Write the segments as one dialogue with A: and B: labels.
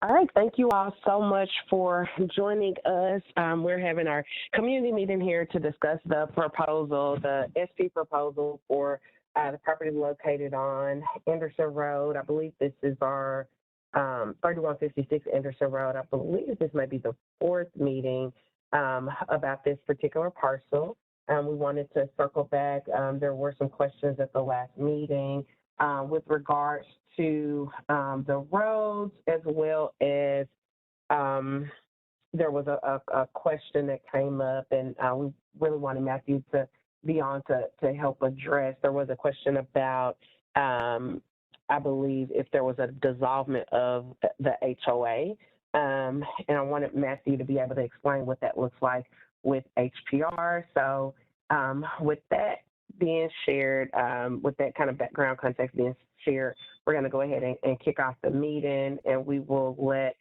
A: All right, thank you all so much for joining us. We're having our community meeting here to discuss the proposal, the SP proposal for the property located on Anderson Road. I believe this is our 3156 Anderson Road. I believe this might be the fourth meeting about this particular parcel. We wanted to circle back. There were some questions at the last meeting with regards to the roads, as well as there was a question that came up, and we really wanted Matthew to be on to help address. There was a question about, I believe, if there was a dissolvement of the HOA, and I wanted Matthew to be able to explain what that looks like with HPR. So with that being shared, with that kind of background context being shared, we're going to go ahead and kick off the meeting, and we will let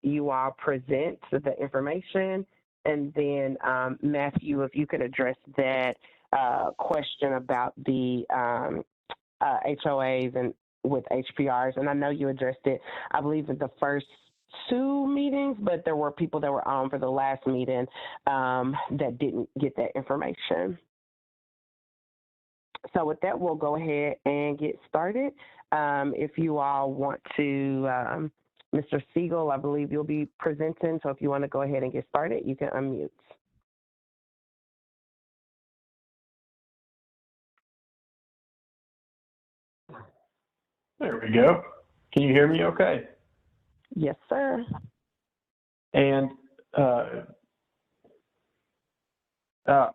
A: you all present the information, and then Matthew, if you could address that question about the HOAs and with HPRs, and I know you addressed it, I believe, in the first two meetings, but there were people that were on for the last meeting that didn't get that information. So with that, we'll go ahead and get started. If you all want to, Mr. Siegel, I believe you'll be presenting, so if you want to go ahead and get started, you can unmute.
B: There we go. Can you hear me okay?
A: Yes, sir.
B: And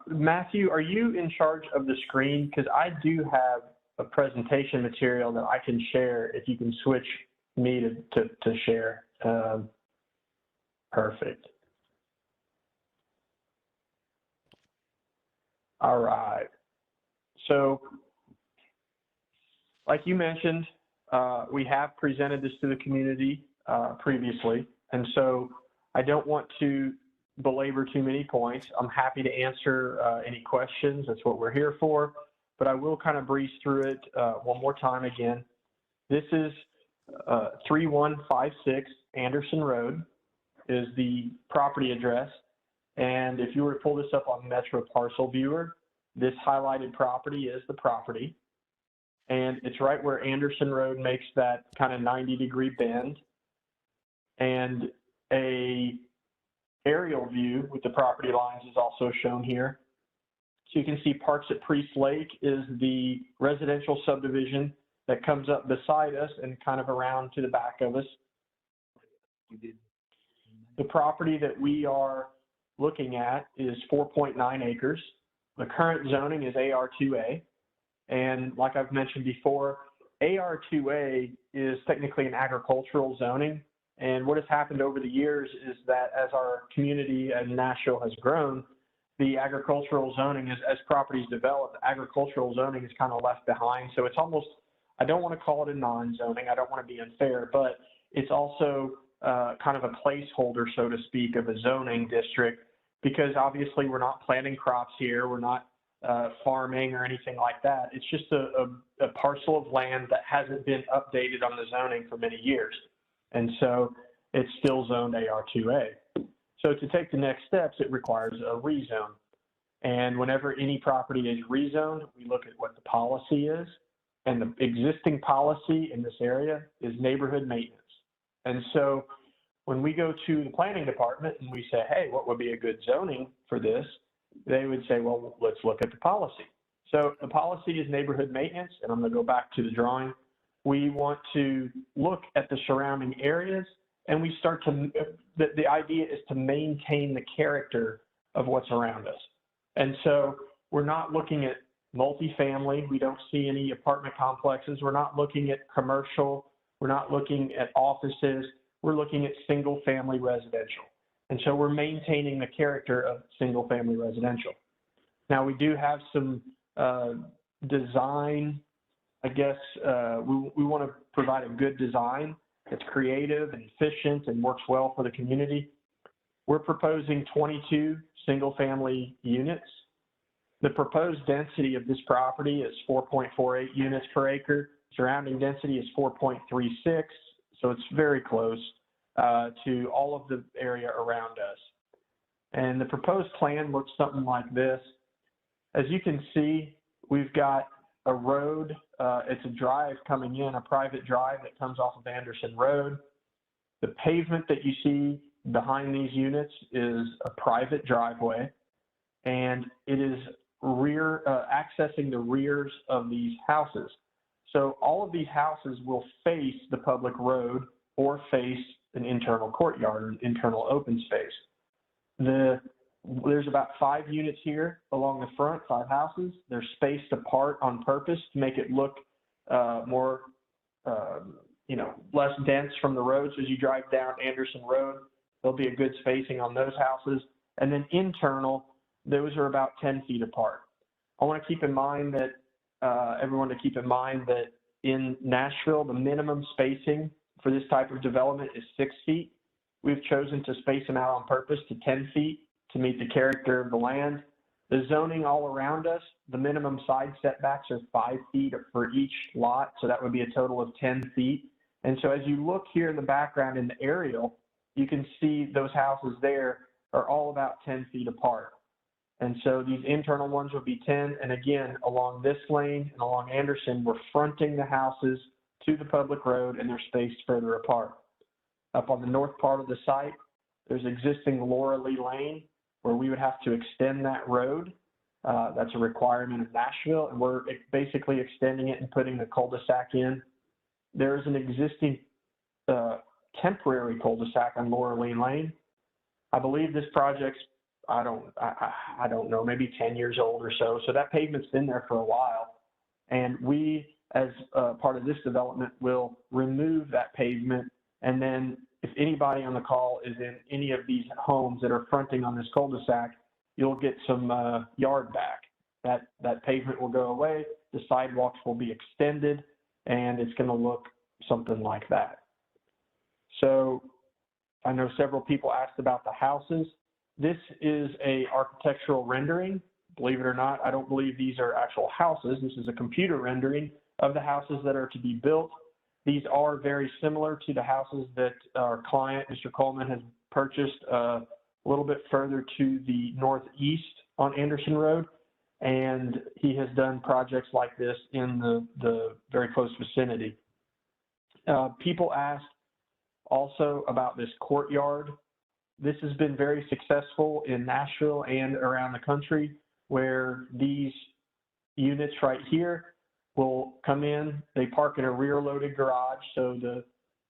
B: Matthew, are you in charge of the screen? Because I do have a presentation material that I can share if you can switch me to share. Perfect. All right. So like you mentioned, we have presented this to the community previously, and so I don't want to belabor too many points. I'm happy to answer any questions. That's what we're here for, but I will kind of breeze through it one more time again. This is 3156 Anderson Road is the property address, and if you were to pull this up on Metro Parcel Viewer, this highlighted property is the property, and it's right where Anderson Road makes that kind of 90-degree bend, and a aerial view with the property lines is also shown here. So you can see Parks at Priest Lake is the residential subdivision that comes up beside us and kind of around to the back of us. The property that we are looking at is 4.9 acres. The current zoning is AR2A. And like I've mentioned before, AR2A is technically an agricultural zoning. And what has happened over the years is that as our community in Nashville has grown, the agricultural zoning, as properties develop, agricultural zoning is kind of left behind. So it's almost, I don't want to call it a non-zoning, I don't want to be unfair, but it's also kind of a placeholder, so to speak, of a zoning district, because obviously we're not planting crops here, we're not farming or anything like that. It's just a parcel of land that hasn't been updated on the zoning for many years. And so it's still zoned AR2A. So to take the next steps, it requires a rezone. And whenever any property is rezoned, we look at what the policy is. And the existing policy in this area is neighborhood maintenance. And so when we go to the planning department and we say, hey, what would be a good zoning for this? They would say, well, let's look at the policy. So the policy is neighborhood maintenance, and I'm going to go back to the drawing. We want to look at the surrounding areas, and we start to, the idea is to maintain the character of what's around us. And so we're not looking at multifamily. We don't see any apartment complexes. We're not looking at commercial. We're not looking at offices. We're looking at single family residential. And so we're maintaining the character of single family residential. Now we do have some design, I guess we want to provide a good design that's creative and efficient and works well for the community. We're proposing 22 single family units. The proposed density of this property is 4.48 units per acre. Surrounding density is 4.36. So it's very close to all of the area around us. And the proposed plan looks something like this. As you can see, we've got a road. It's a drive coming in, a private drive that comes off of Anderson Road. The pavement that you see behind these units is a private driveway, and it is accessing the rears of these houses. So all of these houses will face the public road or face an internal courtyard or an internal open space. There's about 5 units here along the front, 5 houses. They're spaced apart on purpose to make it look more, less dense from the road. So as you drive down Anderson Road, there'll be a good spacing on those houses. And then internal, those are about 10 feet apart. I want to keep in mind that everyone to keep in mind that in Nashville, the minimum spacing for this type of development is 6 feet. We've chosen to space them out on purpose to 10 feet to meet the character of the land. The zoning all around us, the minimum side setbacks are 5 feet for each lot, so that would be a total of 10 feet. And so as you look here in the background in the aerial, you can see those houses there are all about 10 feet apart. And so these internal ones would be 10. And again, along this lane and along Anderson, we're fronting the houses to the public road and they're spaced further apart. Up on the north part of the site, there's existing Laura Lee Lane where we would have to extend that road. That's a requirement of Nashville, and we're basically extending it and putting the cul-de-sac in. There's an existing temporary cul-de-sac on Laura Lee Lane. I believe this project's, I don't know, maybe 10 years old or so. So that pavement's been there for a while. And we, as part of this development, will remove that pavement. And then if anybody on the call is in any of these homes that are fronting on this cul-de-sac, you'll get some yard back. That pavement will go away, the sidewalks will be extended, and it's going to look something like that. So I know several people asked about the houses. This is a architectural rendering. Believe it or not, I don't believe these are actual houses. This is a computer rendering of the houses that are to be built. These are very similar to the houses that our client, Mr. Coleman, has purchased a little bit further to the northeast on Anderson Road. And he has done projects like this in the very close vicinity. People asked also about this courtyard. This has been very successful in Nashville and around the country, where these units right here will come in, they park in a rear-loaded garage, so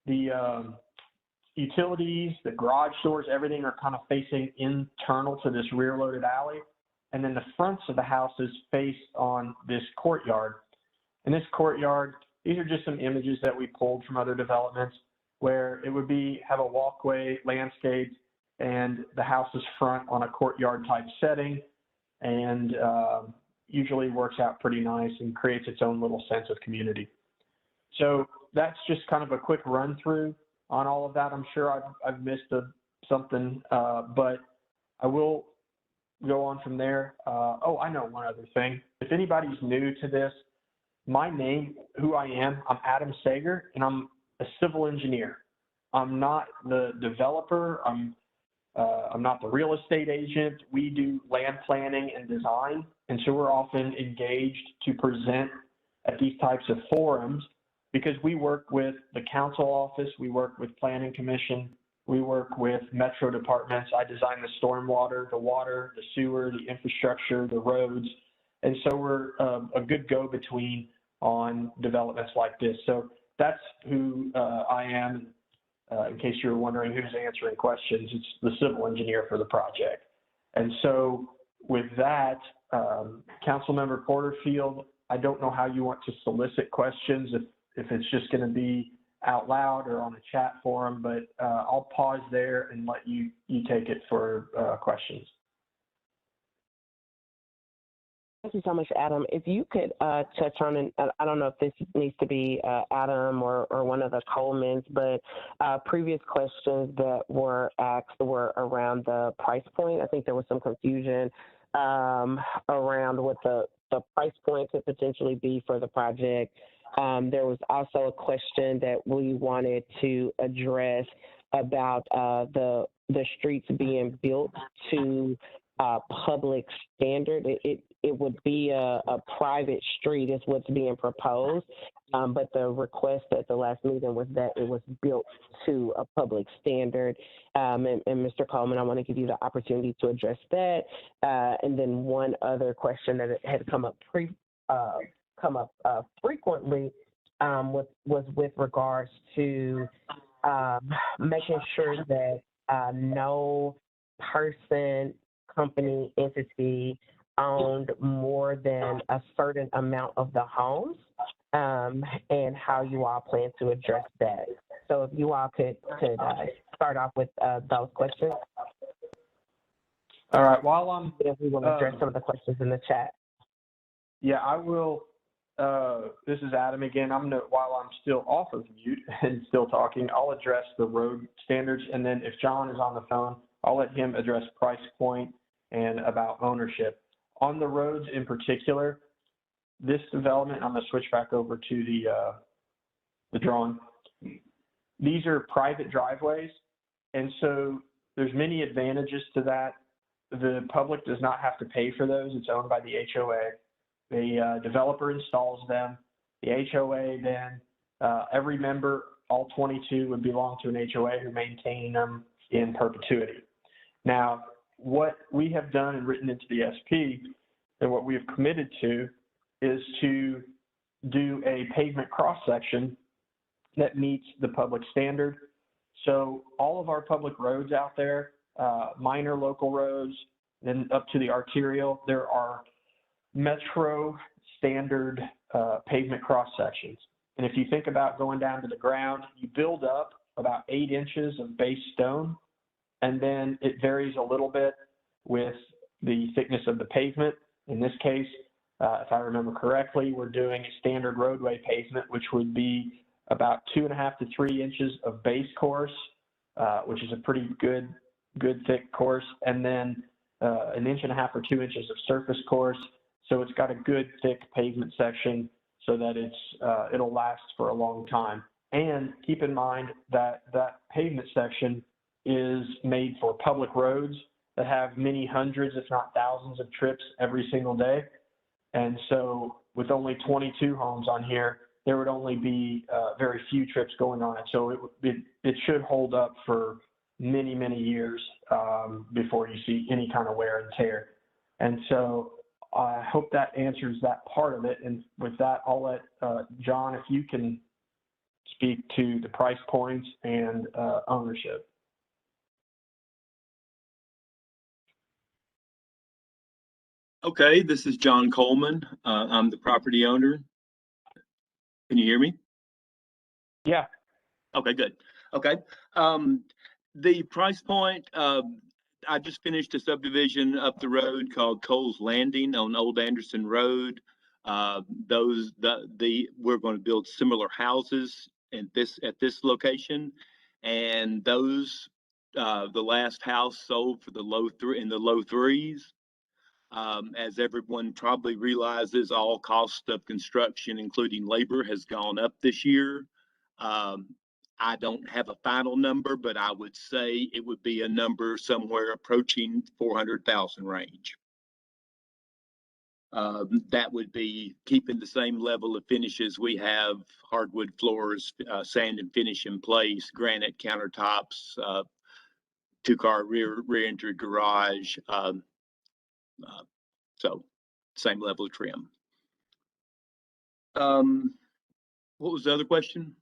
B: the utilities, the garage doors, everything are kind of facing internal to this rear-loaded alley, and then the fronts of the houses face on this courtyard. And this courtyard, these are just some images that we pulled from other developments, where it would have a walkway, landscaped, and the house's front on a courtyard type setting, and usually works out pretty nice and creates its own little sense of community. So that's just kind of a quick run through on all of that. I'm sure I've missed something, but I will go on from there. Oh, I know one other thing. If anybody's new to this, my name, who I am, I'm Adam Sager, and I'm a civil engineer. I'm not the developer. I'm not the real estate agent. We do land planning and design, and so we're often engaged to present at these types of forums because we work with the council office, we work with planning commission, we work with metro departments. I design the stormwater, the water, the sewer, the infrastructure, the roads, and so we're a good go-between on developments like this. So that's who I am. In case you're wondering who's answering questions, it's the civil engineer for the project. And so with that, Councilmember Porterfield, I don't know how you want to solicit questions, if it's just going to be out loud or on a chat forum, but I'll pause there and let you take it for questions.
A: Thank you so much, Adam. If you could touch on, and I don't know if this needs to be Adam or one of the Colemans, but previous questions that were asked were around the price point. I think there was some confusion around what the price point could potentially be for the project There was also a question that we wanted to address about the streets being built to public standard. It would be a private street is what's being proposed, but the request at the last meeting was that it was built to a public standard. And Mr. Coleman, I want to give you the opportunity to address that. And then one other question that had come up frequently was with regards to making sure that no person, company, entity owned more than a certain amount of the homes, and how you all plan to address that. So if you all could start off with those questions.
B: All right. While I'm,
A: if we want to address some of the questions in the chat.
B: Yeah, I will. This is Adam again. While I'm still off of mute and still talking, I'll address the road standards, and then if John is on the phone, I'll let him address price point and about ownership. On the roads in particular, this development, I'm going to switch back over to the drawing. These are private driveways, and so there's many advantages to that. The public does not have to pay for those. It's owned by the HOA. The developer installs them. The HOA then, every member, all 22, would belong to an HOA who maintain them in perpetuity. Now, what we have done and written into the SP and what we have committed to is to do a pavement cross-section that meets the public standard. So all of our public roads out there, minor local roads, then up to the arterial, there are metro standard pavement cross sections. And if you think about going down to the ground, you build up about 8 inches of base stone, and then it varies a little bit with the thickness of the pavement. In this case, if I remember correctly, we're doing a standard roadway pavement, which would be about 2.5 to 3 inches of base course, which is a pretty good thick course, and then 1.5 inches or 2 inches of surface course. So it's got a good thick pavement section so that it'll last for a long time. And keep in mind that that pavement section is made for public roads that have many hundreds, if not thousands, of trips every single day. And so with only 22 homes on here, there would only be very few trips going on it. So it should hold up for many, many years before you see any kind of wear and tear. And so I hope that answers that part of it. And with that, I'll let John, if you can speak to the price points and ownership.
C: Okay, this is John Coleman. I'm the property owner. Can you hear me?
B: Yeah.
C: Okay, good. Okay. The price point, I just finished a subdivision up the road called Cole's Landing on Old Anderson Road. We're going to build similar houses at this location, and those the last house sold for in the low threes. As everyone probably realizes, all cost of construction, including labor, has gone up this year. I don't have a final number, but I would say it would be a number somewhere approaching 400,000 range. That would be keeping the same level of finishes we have: hardwood floors, sand and finish in place, granite countertops, 2-car rear entry garage. So same level of trim. What was the other question?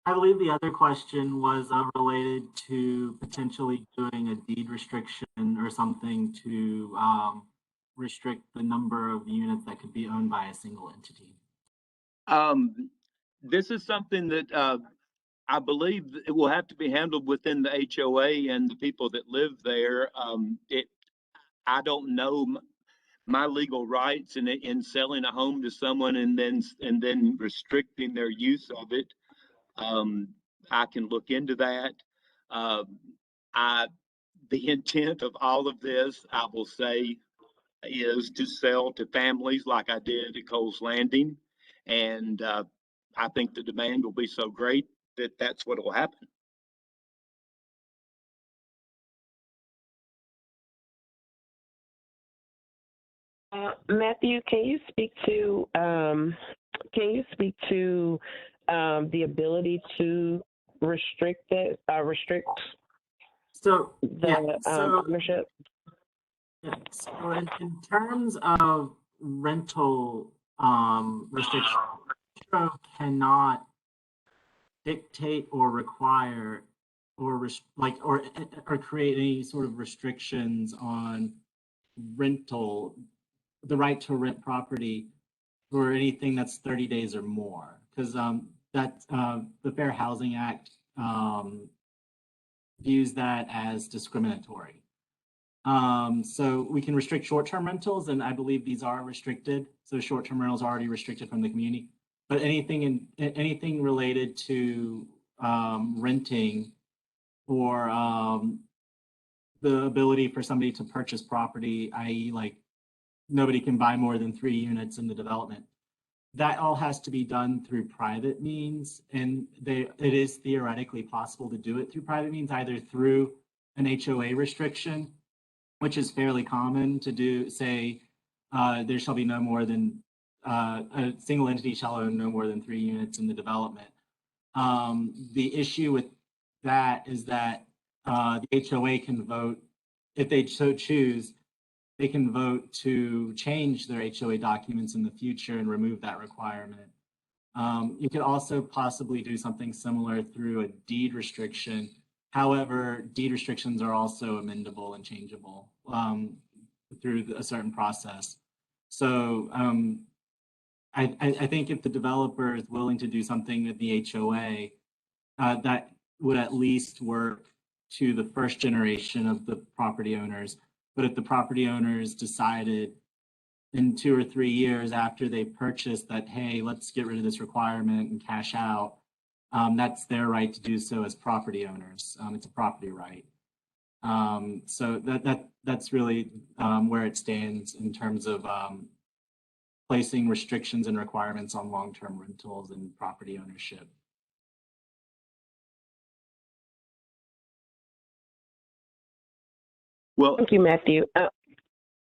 D: I believe the other question was related to potentially doing a deed restriction or something to restrict the number of units that could be owned by a single entity.
C: This is something that I believe it will have to be handled within the HOA and the people that live there. I don't know my legal rights in selling a home to someone and then restricting their use of it. I can look into that. The intent of all of this, I will say, is to sell to families like I did at Coles Landing. And I think the demand will be so great that that's what will happen.
A: Matthew, can you speak to the ability to restrict
D: So
A: the ownership?
D: Yeah, so in terms of rental restrictions, Metro cannot dictate or require or or create any sort of restrictions on rental, the right to rent property for anything that's 30 days or more, because that the Fair Housing Act views that as discriminatory. So we can restrict short-term rentals, and I believe these are restricted. So short-term rentals are already restricted from the community. But anything related to renting or the ability for somebody to purchase property, i.e., like nobody can buy more than 3 units in the development. That all has to be done through private means, and it is theoretically possible to do it through private means, either through an HOA restriction, which is fairly common to do. Say, there shall be no more than a single entity shall own no more than 3 units in the development. The issue with that is that the HOA can vote, if they so choose, they can vote to change their HOA documents in the future and remove that requirement. You could also possibly do something similar through a deed restriction. However, deed restrictions are also amendable and changeable through a certain process. So I think if the developer is willing to do something with the HOA, that would at least work to the first generation of the property owners. But if the property owners decided in 2 or 3 years after they purchased that, hey, let's get rid of this requirement and cash out, that's their right to do so as property owners. It's a property right. So that's really where it stands in terms of placing restrictions and requirements on long-term rentals and property ownership.
C: Well,
A: Thank you, Matthew.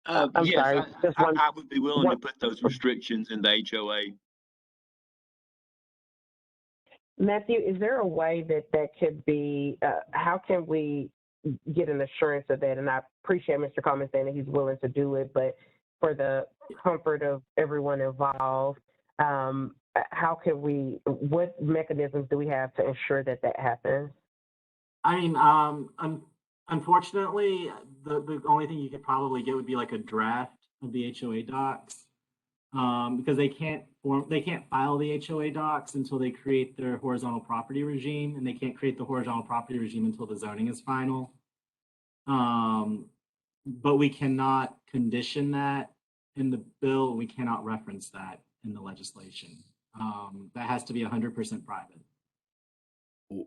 A: I'm
C: yes,
A: sorry.
C: I would be willing to put those restrictions in the HOA.
A: Matthew, is there a way that could be, how can we get an assurance of that? And I appreciate Mr. Coleman saying that he's willing to do it, but for the comfort of everyone involved, how can what mechanisms do we have to ensure that happens?
D: I mean, unfortunately, the only thing you could probably get would be like a draft of the HOA docs, because they can't file the HOA docs until they create their horizontal property regime, and they can't create the horizontal property regime until the zoning is final. But we cannot condition that in the bill. We cannot reference that in the legislation. That has to be 100% private.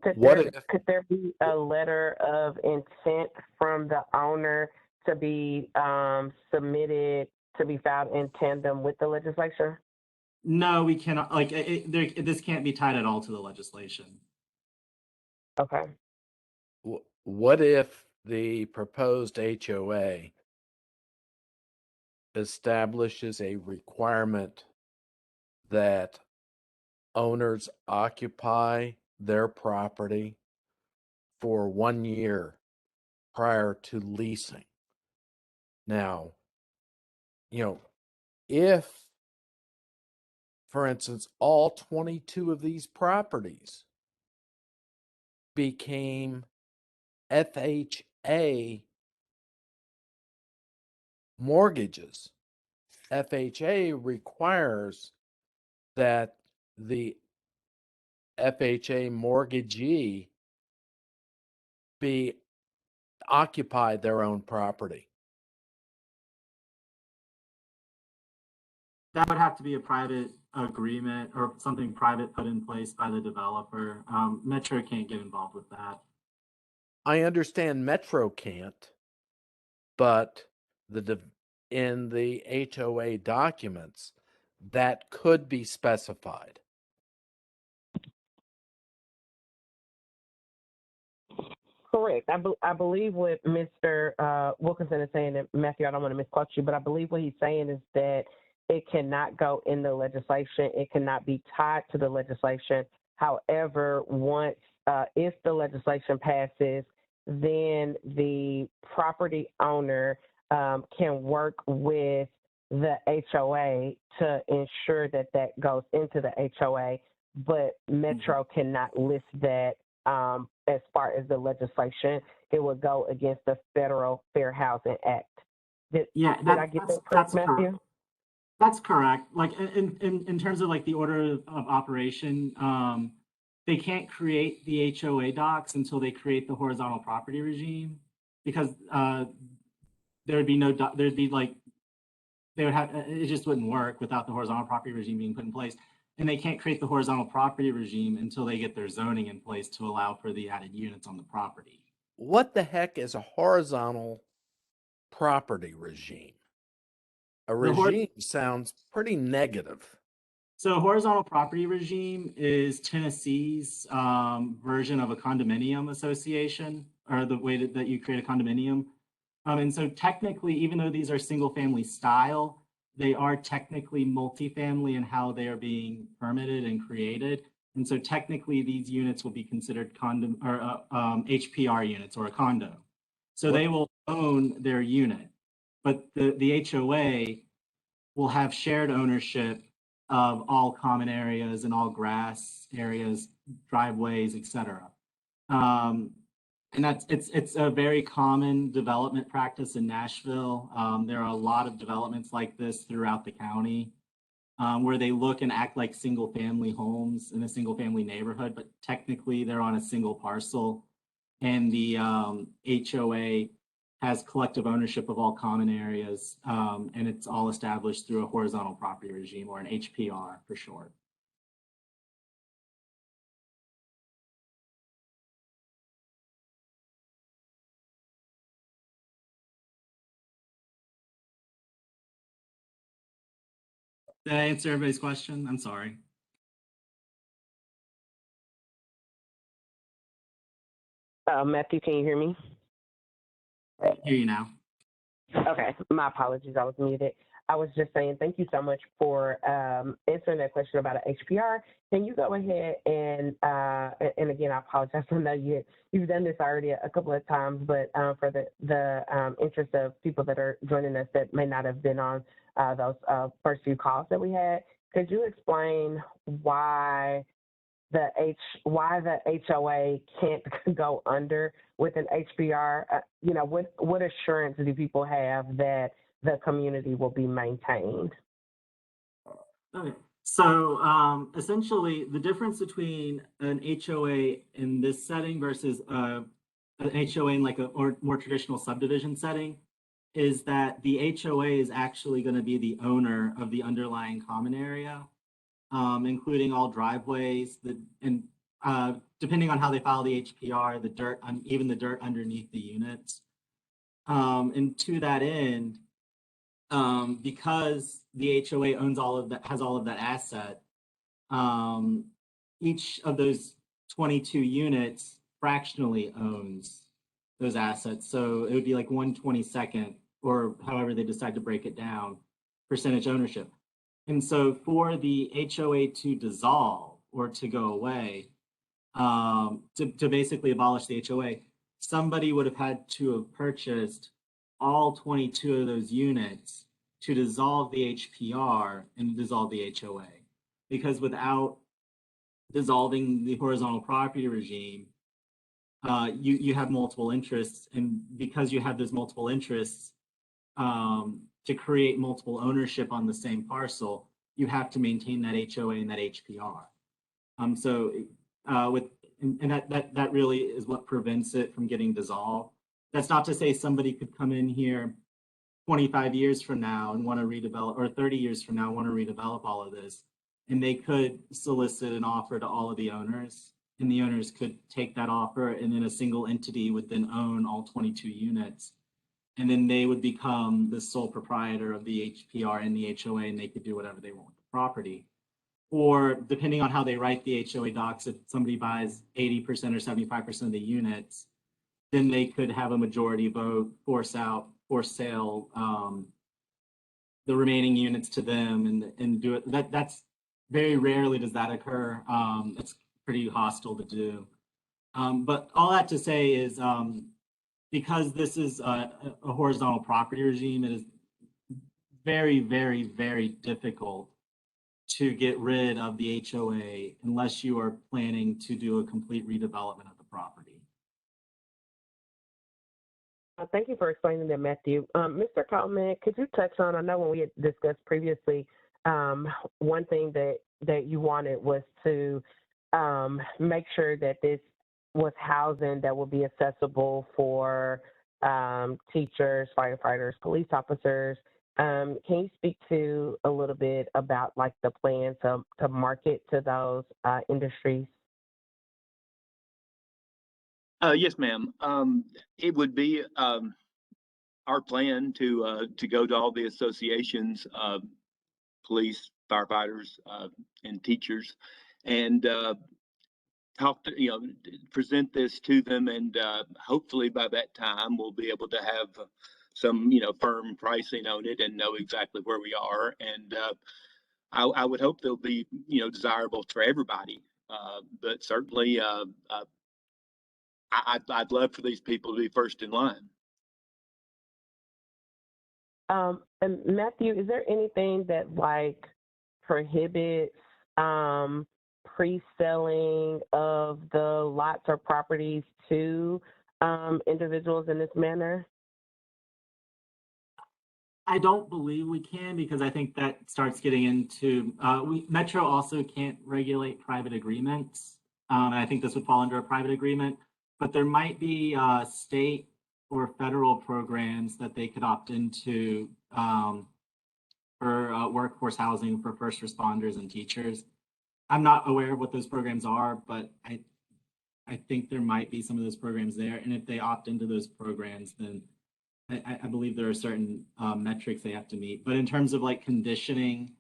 A: Could there be a letter of intent from the owner to be submitted to be filed in tandem with the legislation?
D: No, we cannot. Like this can't be tied at all to the legislation.
A: Okay.
E: What if the proposed HOA establishes a requirement that owners occupy their property for 1 year prior to leasing? Now, if, for instance, all 22 of these properties became FHA mortgages, FHA requires that the FHA mortgagee be occupy their own property.
D: That would have to be a private agreement or something private put in place by the developer. Metro can't get involved with that.
E: I understand Metro can't, but in the HOA documents that could be specified.
A: Correct. I believe what Mr. Wilkinson is saying, and Matthew, I don't want to misquote you, but I believe what he's saying is that it cannot go in the legislation. It cannot be tied to the legislation. However, once, if the legislation passes, then the property owner can work with the HOA to ensure that that goes into the HOA, but Metro cannot list that as far as the legislation. It would go against the Federal Fair Housing Act. Did I get that correct, Matthew?
D: Correct. That's correct. Like in terms of like the order of operation, they can't create the HOA docs until they create the horizontal property regime, because there'd be like, they would have, it just wouldn't work without the horizontal property regime being put in place. And they can't create the horizontal property regime until they get their zoning in place to allow for the added units on the property.
E: What the heck is a horizontal property regime? A regime sounds pretty negative.
D: So horizontal property regime is Tennessee's version of a condominium association, or the way that you create a condominium. And so technically, even though these are single family style, they are technically multifamily in how they are being permitted and created. And so technically these units will be considered HPR units, or a condo. So they will own their unit, but the HOA will have shared ownership of all common areas and all grass areas, driveways, etc. And it's a very common development practice in Nashville. There are a lot of developments like this throughout the county, where they look and act like single family homes in a single family neighborhood, but technically they're on a single parcel, and the HOA has collective ownership of all common areas, and it's all established through a horizontal property regime, or an HPR for short. Did I answer everybody's question? I'm sorry.
A: Matthew, can you hear me?
D: I hear you now.
A: Okay, my apologies, I was muted. I was just saying thank you so much for answering that question about an HPR. Can you go ahead and again, I apologize, I know you've done this already a couple of times, but for the interest of people that are joining us that may not have been on those first few calls that we had, could you explain why the HOA can't go under with an HPR? What assurance do people have that the community will be maintained?
D: Okay. So essentially, the difference between an HOA in this setting versus an HOA in like a more traditional subdivision setting is that the HOA is actually going to be the owner of the underlying common area, including all driveways, and depending on how they file the HPR, the dirt, even the dirt underneath the units. And to that end, because the HOA owns all of that, has all of that asset, each of those 22 units fractionally owns those assets. So it would be like 1/22nd, or however they decide to break it down, percentage ownership. And so for the HOA to dissolve or to go away, to basically abolish the HOA, somebody would have had to have purchased all 22 of those units to dissolve the HPR and dissolve the HOA. Because without dissolving the horizontal property regime, you have multiple interests. And because you have those multiple interests, to create multiple ownership on the same parcel, you have to maintain that HOA and that HPR. That really is what prevents it from getting dissolved. That's not to say somebody could come in here 25 years from now and want to redevelop, or 30 years from now want to redevelop all of this, and they could solicit an offer to all of the owners, and the owners could take that offer, and then a single entity would then own all 22 units. and then they would become the sole proprietor of the HPR and the HOA, and they could do whatever they want with the property. Or depending on how they write the HOA docs, if somebody buys 80% or 75% of the units, then they could have a majority vote, force sale the remaining units to them and do it. That's very rarely does that occur. It's pretty hostile to do. But all that to say is because this is a horizontal property regime, it is very, very, very difficult to get rid of the HOA unless you are planning to do a complete redevelopment of the property.
A: Thank you for explaining that, Matthew. Mr. Coleman, could you touch on, I know when we had discussed previously, one thing that you wanted was to make sure that this was housing that would be accessible for teachers, firefighters, police officers. Can you speak to a little bit about like the plan to market to those industries?
C: Yes, ma'am. It would be our plan to go to all the associations, police, firefighters, and teachers, and talk to present this to them, and hopefully by that time we'll be able to have some firm pricing on it and know exactly where we are, and I would hope they'll be desirable for everybody, but certainly I'd love for these people to be first in line.
A: And Matthew, is there anything that like prohibits pre-selling of the lots or properties to individuals in this manner?
D: I don't believe we can, because I think that starts getting into, Metro also can't regulate private agreements. And I think this would fall under a private agreement, but there might be state or federal programs that they could opt into for workforce housing for first responders and teachers. I'm not aware of what those programs are, but I think there might be some of those programs there. And if they opt into those programs, then I believe there are certain metrics they have to meet. But in terms of like conditioning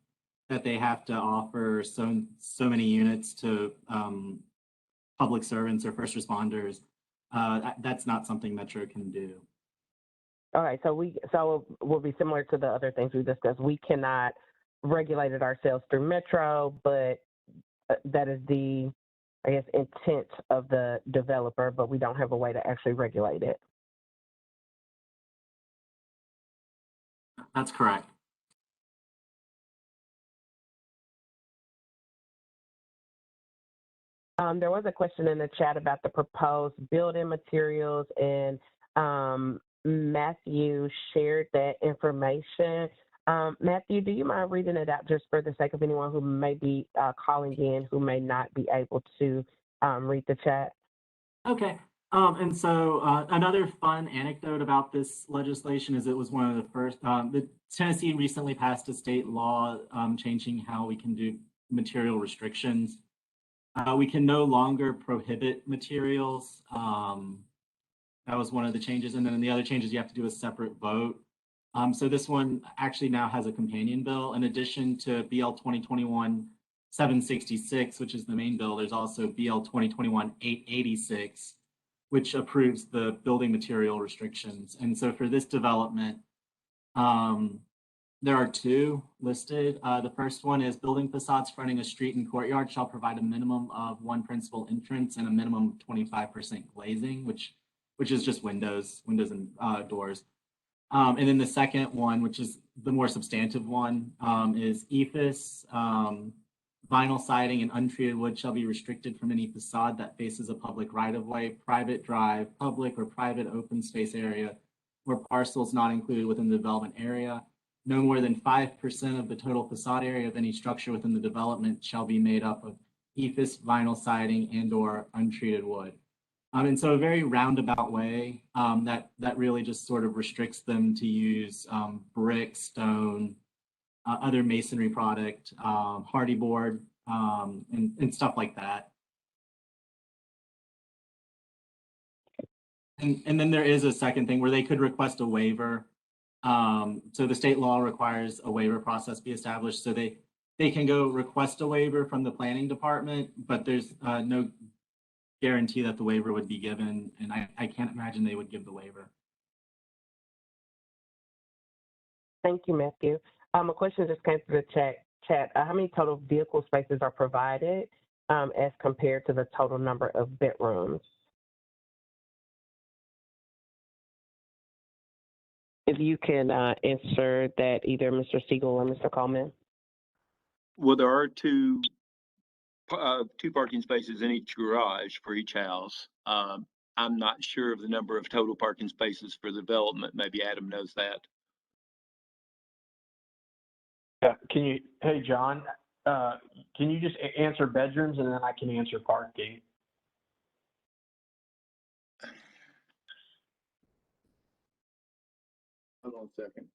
D: that they have to offer so many units to public servants or first responders, that's not something Metro can do.
A: All right, so it will be similar to the other things we discussed. We cannot regulate it ourselves through Metro, but that is the, I guess, intent of the developer, but we don't have a way to actually regulate it.
D: That's correct.
A: There was a question in the chat about the proposed building materials, and Matthew shared that information. Matthew, do you mind reading it out just for the sake of anyone who may be calling in who may not be able to read the chat?
D: Okay. And so another fun anecdote about this legislation is it was one of the first, the Tennessee recently passed a state law changing how we can do material restrictions. We can no longer prohibit materials. That was one of the changes. And then the other changes, you have to do a separate vote. So this one actually now has a companion bill. In addition to BL 2021-766, which is the main bill, there's also BL 2021-886, which approves the building material restrictions. And so for this development, there are two listed. The first one is building facades fronting a street and courtyard shall provide a minimum of one principal entrance and a minimum of 25% glazing, which is just windows and doors. And then the second one, which is the more substantive one, is EFIS, vinyl siding and untreated wood shall be restricted from any facade that faces a public right-of-way, private drive, public or private open space area, or parcels not included within the development area. No more than 5% of the total facade area of any structure within the development shall be made up of EFIS, vinyl siding, and/or untreated wood. And so a very roundabout way that really just sort of restricts them to use brick, stone, other masonry product, hardy board, and stuff like that. And then there is a second thing where they could request a waiver. So the state law requires a waiver process be established. So they can go request a waiver from the planning department, but there's no guarantee that the waiver would be given. And I can't imagine they would give the waiver.
A: Thank you, Matthew. A question just came through the chat. How many total vehicle spaces are provided as compared to the total number of bedrooms? If you can answer that, either Mr. Siegel or Mr. Coleman.
C: Well, there are two parking spaces in each garage for each house. I'm not sure of the number of total parking spaces for the development. Maybe Adam knows that.
B: Yeah, hey, John, can you just answer bedrooms and then I can answer parking?
C: Hold on a second.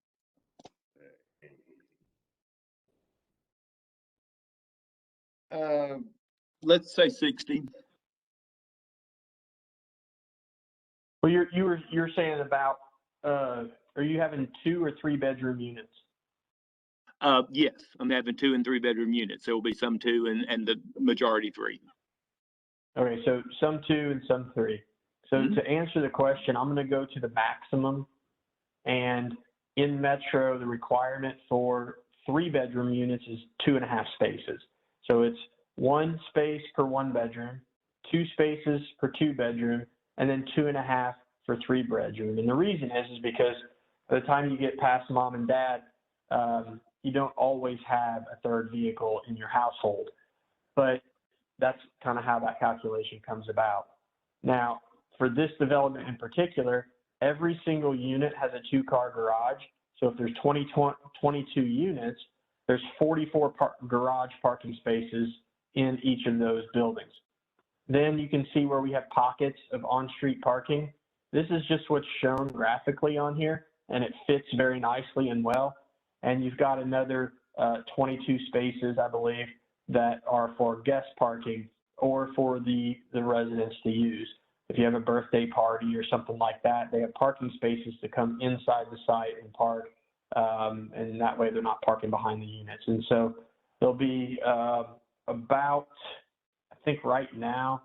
C: Let's say 60.
B: Well, you're saying about, are you having 2 or 3 bedroom units?
C: Yes, I'm having 2 and 3 bedroom units. There will be some 2 and the majority 3.
B: Okay, so some 2 and some 3. So to answer the question, I'm going to go to the maximum. And in Metro, the requirement for 3 bedroom units is 2.5 spaces. So it's 1 space per 1 bedroom, 2 spaces per 2 bedroom, and then 2.5 for 3 bedroom. And the reason is because by the time you get past mom and dad, you don't always have a third vehicle in your household. But that's kind of how that calculation comes about. Now, for this development in particular, every single unit has a 2-car garage. So if there's 22 units, there's 44 garage parking spaces in each of those buildings. Then you can see where we have pockets of on-street parking. This is just what's shown graphically on here, and it fits very nicely and well. And you've got another 22 spaces, I believe, that are for guest parking or for the residents to use. If you have a birthday party or something like that, they have parking spaces to come inside the site and park, and that way they're not parking behind the units. And so there'll be about, I think right now,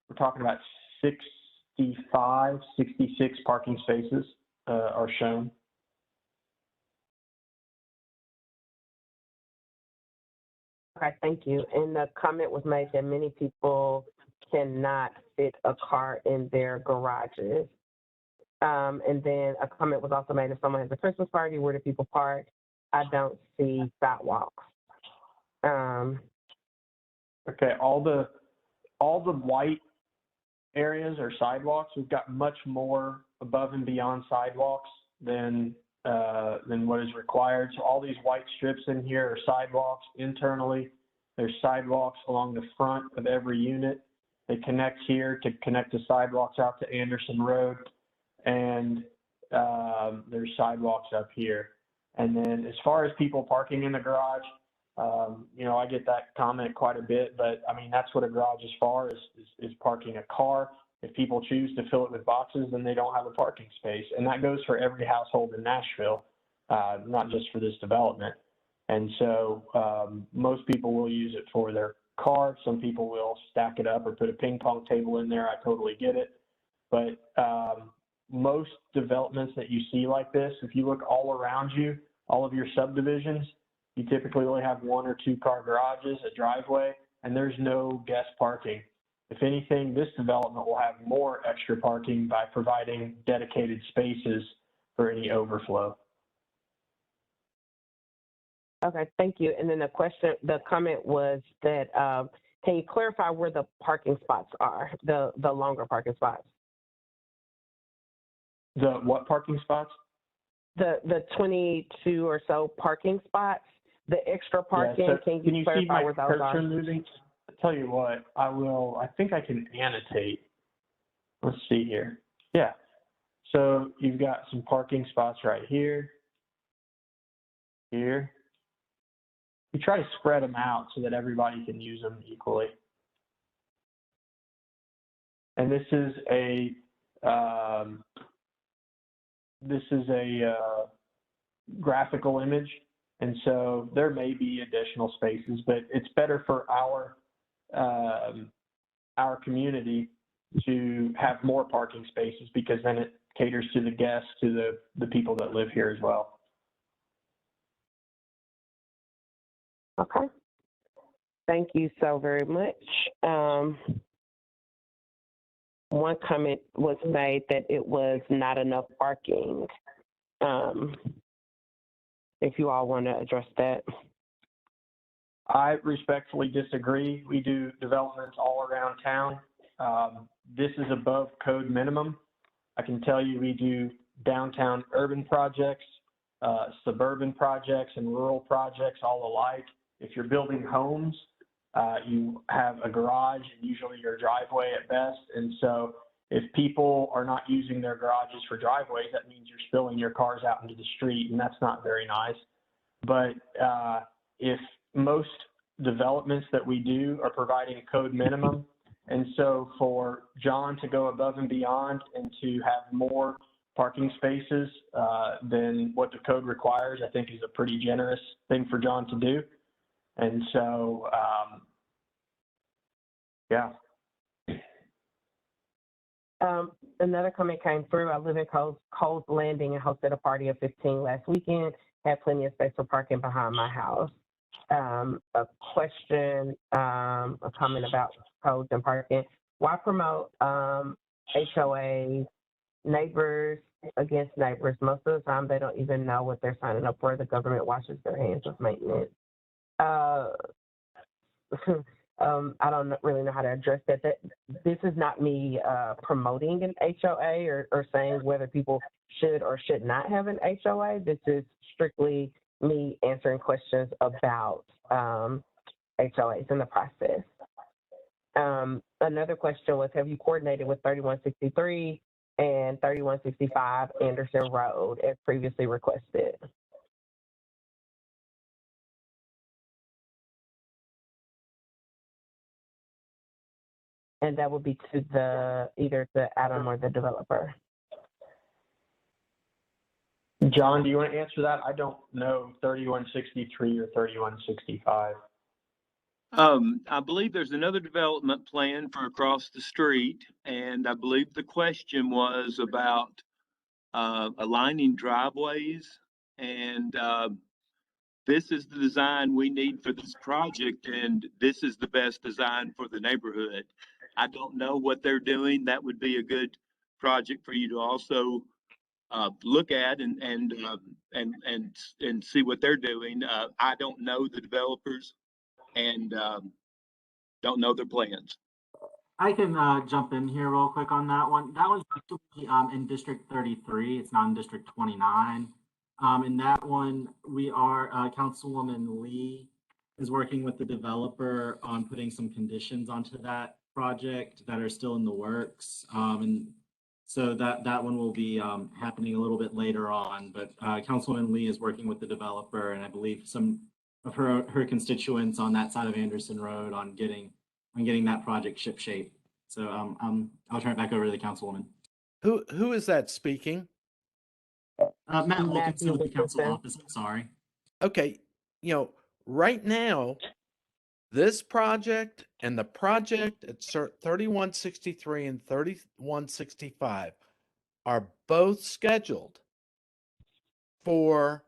B: we're talking about 65, 66 parking spaces are shown.
A: Okay, thank you. And the comment was made that many people cannot fit a car in their garages. And then a comment was also made, if someone has a Christmas party, where do people park? I don't see sidewalks.
B: Okay, all the white areas are sidewalks. We've got much more above and beyond sidewalks than what is required. So all these white strips in here are sidewalks internally. There's sidewalks along the front of every unit. They connect here to connect the sidewalks out to Anderson Road, and there's sidewalks up here. And then as far as people parking in the garage, I get that comment quite a bit, but I mean, that's what a garage is for, is parking a car. If people choose to fill it with boxes, then they don't have a parking space. And that goes for every household in Nashville, not just for this development. And so most people will use it for their car. Some people will stack it up or put a ping pong table in there. I totally get it. But most developments that you see like this, if you look all around you, all of your subdivisions, you typically only have 1 or 2 car garages, a driveway, and there's no guest parking. If anything, this development will have more extra parking by providing dedicated spaces for any overflow.
A: Okay, thank you. And then the comment was that, can you clarify where the parking spots are, the longer parking spots?
B: The what parking spots?
A: The 22 or so parking spots, the extra parking,
B: yeah, so
A: can you clarify where those are?
B: Moving? I'll tell you what, I think I can annotate. Let's see here. Yeah, so you've got some parking spots right here, here. We try to spread them out so that everybody can use them equally. And this is a This is a graphical image, and so there may be additional spaces, but it's better for our community to have more parking spaces because then it caters to the guests, to the people that live here as well.
A: Okay. Thank you so very much. One comment was made that it was not enough parking. If you all want to address that.
B: I respectfully disagree. We do developments all around town. This is above code minimum. I can tell you we do downtown urban projects, suburban projects, and rural projects all alike. If you're building homes, you have a garage and usually your driveway at best. And so if people are not using their garages for driveways, that means you're spilling your cars out into the street, and that's not very nice. But if most developments that we do are providing code minimum, and so for John to go above and beyond and to have more parking spaces than what the code requires, I think is a pretty generous thing for John to do. And so, yeah.
A: Another comment came through. I live in Coles Landing and hosted a party of 15 last weekend. Had plenty of space for parking behind my house. A question, a comment about codes and parking. Why promote HOA neighbors against neighbors? Most of the time, they don't even know what they're signing up for. The government washes their hands with maintenance. I don't really know how to address that. This is not me promoting an HOA or saying whether people should or should not have an HOA. This is strictly me answering questions about HOAs in the process. Another question was, have you coordinated with 3163 and 3165 Anderson Road as previously requested? And that would be to either the Adam or the developer.
B: John, do you want to answer that? I don't know 3163 or 3165.
C: I believe there's another development plan for across the street, and I believe the question was about aligning driveways, and this is the design we need for this project, and this is the best design for the neighborhood. I don't know what they're doing. That would be a good project for you to also look at and see what they're doing. I don't know the developers and don't know their plans.
D: I can jump in here real quick on that one. That was actually in District 33. It's not in District 29. In that one, we are, Councilwoman Lee is working with the developer on putting some conditions onto that project that are still in the works. And so that one will be happening a little bit later on. But Councilwoman Lee is working with the developer, and I believe some of her constituents on that side of Anderson Road on getting that project shipshape. So I'll turn it back over to the Councilwoman.
E: Who is that speaking?
D: Matt Wilkinson with the council office. I'm sorry.
E: Okay, right now, this project and the project at 3163 and 3165 are both scheduled for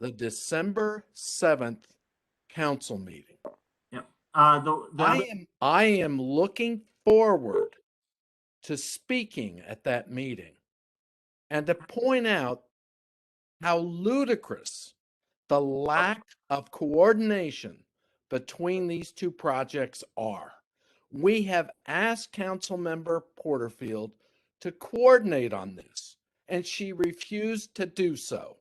E: the December 7th council meeting.
D: Yep.
E: I am looking forward to speaking at that meeting and to point out how ludicrous the lack of coordination between these two projects are. We have asked Councilmember Porterfield to coordinate on this, and she refused to do so.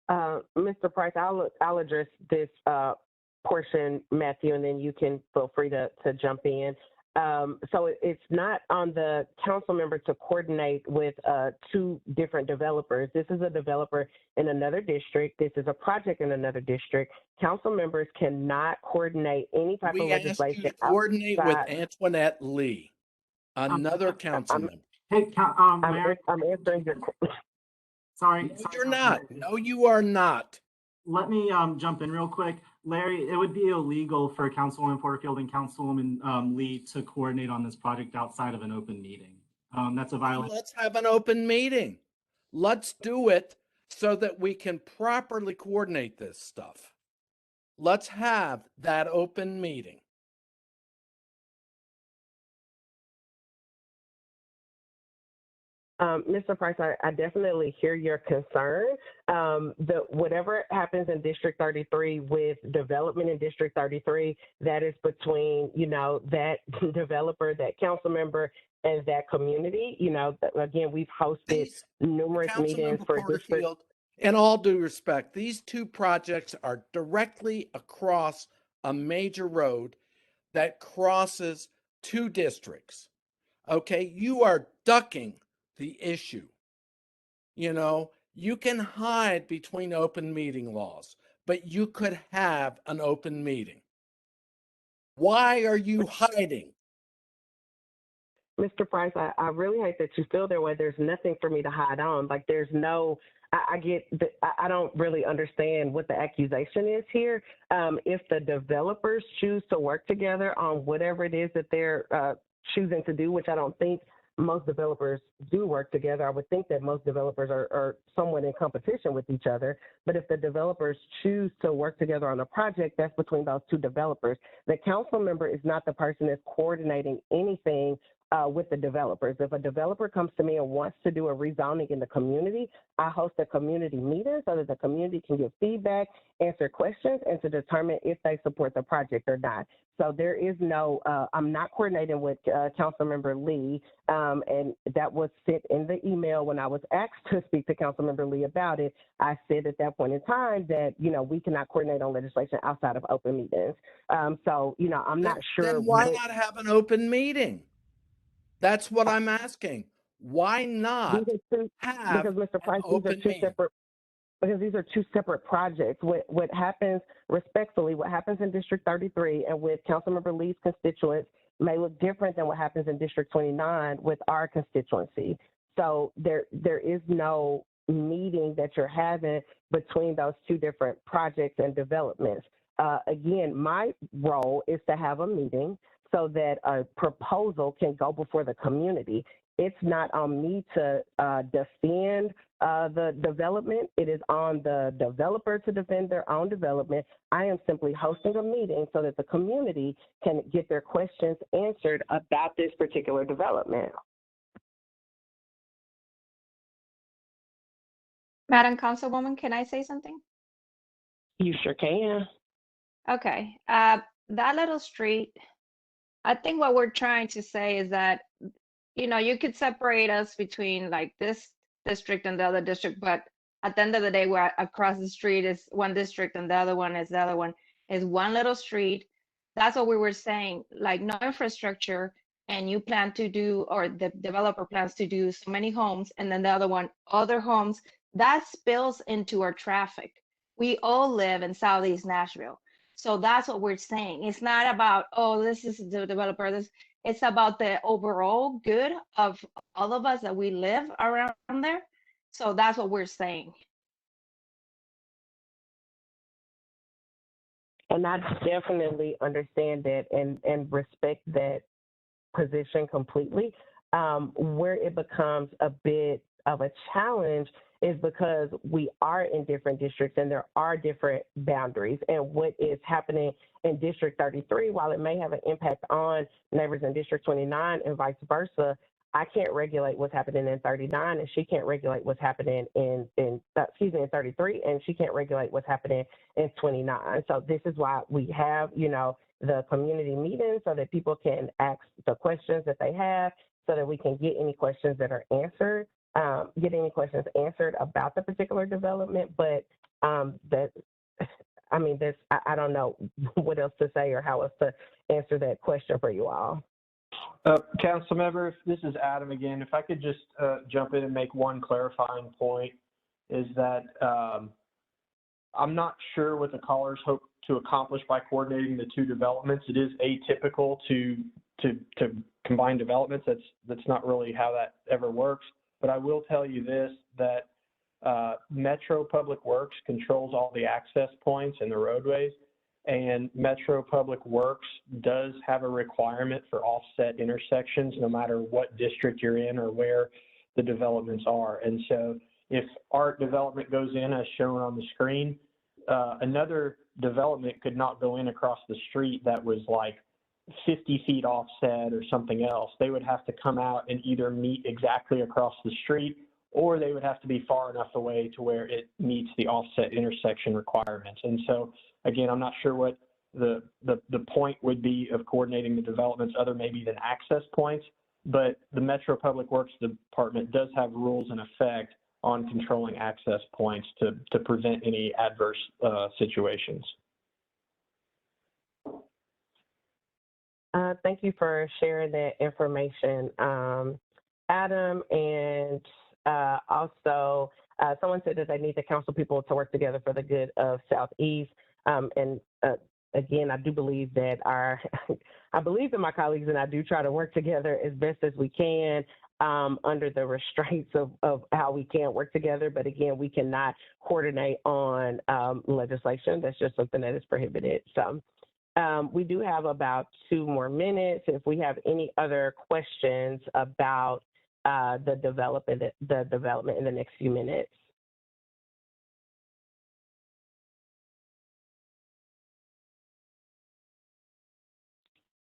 A: Mr. Price, I'll address this portion, Matthew, and then you can feel free to jump in. So it's not on the council member to coordinate with two different developers. This is a developer in another district. This is a project in another district. Council members cannot coordinate any type of legislation.
E: We asked you to coordinate with Antoinette Lee. Another council member.
D: Hey, Larry.
A: I'm answering your.
D: Sorry.
E: No,
D: sorry,
E: you're
D: Councilman.
E: not. No, you are not.
D: Let me jump in real quick. Larry, it would be illegal for Councilwoman Porterfield and Councilwoman Lee to coordinate on this project outside of an open meeting. That's a violation.
E: Let's have an open meeting. Let's do it so that we can properly coordinate this stuff. Let's have that open meeting.
A: Mr. Price, I definitely hear your concern. Whatever happens in District 33 with development in District 33, that is between, that developer, that council member, and that community. Again, we've hosted numerous meetings for District.
E: In all due respect, these two projects are directly across a major road that crosses two districts. Okay, you are ducking the issue. You can hide between open meeting laws, but you could have an open meeting. Why are you hiding?
A: Mr. Price, I really hate that you feel that way. There's nothing for me to hide on. Like, there's no, I don't really understand what the accusation is here. If the developers choose to work together on whatever it is that they're choosing to do, which I don't think most developers do work together. I would think that most developers are somewhat in competition with each other. But if the developers choose to work together on a project, that's between those two developers. The council member is not the person that's coordinating anything with the developers. If a developer comes to me and wants to do a rezoning in the community, I host a community meeting so that the community can give feedback, answer questions, and to determine if they support the project or not. So there is no, I'm not coordinating with Councilmember Lee, and that was sent in the email when I was asked to speak to Councilmember Lee about it. I said at that point in time that, we cannot coordinate on legislation outside of open meetings. So, I'm not sure.
E: Then why not have an open meeting? That's what I'm asking. Why not have
A: because Mr. Price,
E: an open meeting?
A: Because these are two separate projects. What happens, respectfully, what happens in District 33 and with Councilmember Lee's constituents may look different than what happens in District 29 with our constituency. So there is no meeting that you're having between those two different projects and developments. Again, my role is to have a meeting so that a proposal can go before the community. It's not on me to defend the development. It is on the developer to defend their own development. I am simply hosting a meeting so that the community can get their questions answered about this particular development.
F: Madam Councilwoman, can I say something?
A: You sure can.
F: Okay, that little street, I think what we're trying to say is that, you could separate us between like this district and the other district, but at the end of the day, we're across the street is one district and the other one is one little street. That's what we were saying, like no infrastructure, and you plan to do, or the developer plans to do so many homes, and then the other one, other homes, that spills into our traffic. We all live in Southeast Nashville. So that's what we're saying. It's not about, oh, this is the developer. It's about the overall good of all of us that we live around there. So that's what we're saying.
A: And I definitely understand that and respect that position completely. Where it becomes a bit of a challenge is because we are in different districts and there are different boundaries. And what is happening in District 33, while it may have an impact on neighbors in District 29 and vice versa, I can't regulate what's happening in 39 and she can't regulate what's happening in 33, and she can't regulate what's happening in 29. So this is why we have, the community meetings so that people can ask the questions that they have, so that we can get any questions that are answered. Get any questions answered about the particular development, but I don't know what else to say or how else to answer that question for you all.
B: Council member, this is Adam again. If I could just jump in and make one clarifying point, is that I'm not sure what the callers hope to accomplish by coordinating the two developments. It is atypical to to combine developments. That's not really how that ever works. But I will tell you this, that Metro Public Works controls all the access points and the roadways, and Metro Public Works does have a requirement for offset intersections no matter what district you're in or where the developments are. And so if our development goes in as shown on the screen, another development could not go in across the street that was like 50 feet offset or something else. They would have to come out and either meet exactly across the street, or they would have to be far enough away to where it meets the offset intersection requirements. And so, again, I'm not sure what the point would be of coordinating the developments other maybe than access points, but the Metro Public Works Department does have rules in effect on controlling access points to prevent any adverse situations.
A: Thank you for sharing that information, Adam. And also, someone said that they need the council people to work together for the good of Southeast. And again, I do believe that I believe in my colleagues, and I do try to work together as best as we can under the restraints of how we can work together. But again, we cannot coordinate on legislation. That's just something that is prohibited. So we do have about 2 more minutes. If we have any other questions about the development in the next few minutes.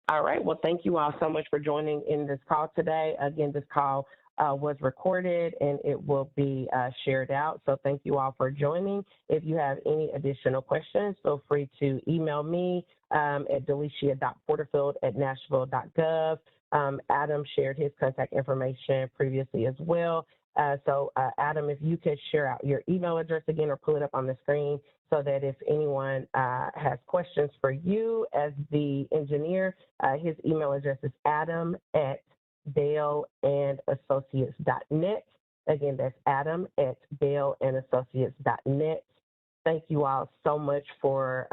A: All right, well, thank you all so much for joining in this call today. Again, this call was recorded and it will be shared out. So thank you all for joining. If you have any additional questions, feel free to email me at delishia.porterfield@nashville.gov. Adam shared his contact information previously as well. So Adam, if you could share out your email address again or pull it up on the screen so that if anyone has questions for you as the engineer, his email address is adam@baleandassociates.net. Again, that's adam@baleandassociates.net. Thank you all so much for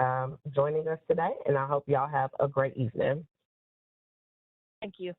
A: joining us today, and I hope y'all have a great evening.
G: Thank you.